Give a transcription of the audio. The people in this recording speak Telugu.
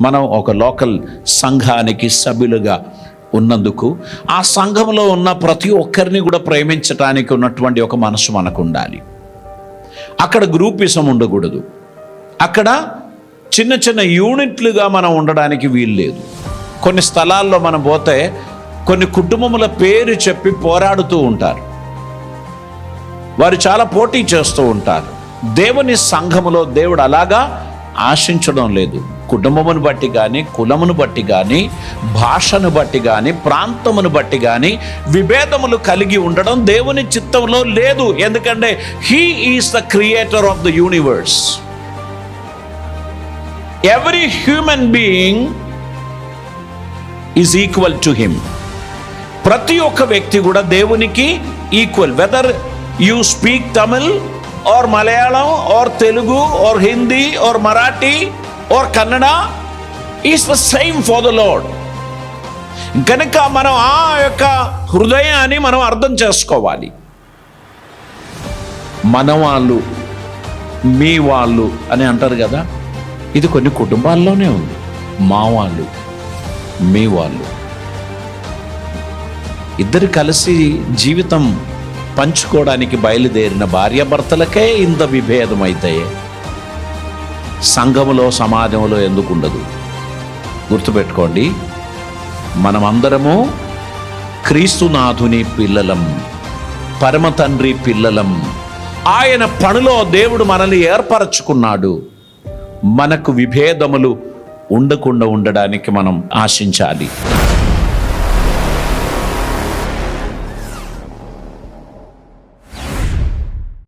మనం ఒక లోకల్ సంఘానికి సభ్యులుగా ఉన్నందుకు ఆ సంఘంలో ఉన్న ప్రతి ఒక్కరిని కూడా ప్రేమించటానికి ఉన్నటువంటి ఒక మనసు మనకు ఉండాలి. అక్కడ గ్రూపిజం ఉండకూడదు. అక్కడ చిన్న చిన్న యూనిట్లుగా మనం ఉండడానికి వీలు లేదు. కొన్ని స్థలాల్లో మనం పోతే కొన్ని కుటుంబముల పేరు చెప్పి పోరాడుతూ ఉంటారు. వారు చాలా పోటీ చేస్తూ ఉంటారు. దేవుని సంఘములో దేవుడు అలాగా ఆశించడం లేదు. కుటుంబమును బట్టి కానీ, కులమును బట్టి కానీ, భాషను బట్టి కానీ, ప్రాంతమును బట్టి కానీ విభేదములు కలిగి ఉండడం దేవుని చిత్తంలో లేదు. ఎందుకంటే he is the creator of the universe. Every human being is equal to him. ప్రతి ఒక్క వ్యక్తి కూడా దేవునికి equal. Whether you speak Tamil or Malayalam or Telugu or Hindi or Marathi or Kannada is the same for the Lord. కనుక మనం ఆ యొక్క హృదయాన్ని మనం అర్థం చేసుకోవాలి. మన వాళ్ళు, మీ వాళ్ళు అని అంటారు కదా, ఇది కొన్ని కుటుంబాల్లోనే ఉంది. మా వాళ్ళు, మీ వాళ్ళు, ఇద్దరు కలిసి జీవితం పంచుకోవడానికి బయలుదేరిన భార్యాభర్తలకే ఇంత విభేదం అయితే సంఘములో, సమాజంలో ఎందుకు ఉండదు? గుర్తుపెట్టుకోండి, మనమందరము క్రీస్తునాథుని పిల్లలం, పరమ తండ్రి పిల్లలం. ఆయన పనిలో దేవుడు మనల్ని ఏర్పరచుకున్నాడు. మనకు విభేదములు ఉండకుండా ఉండడానికి మనం ఆశించాలి.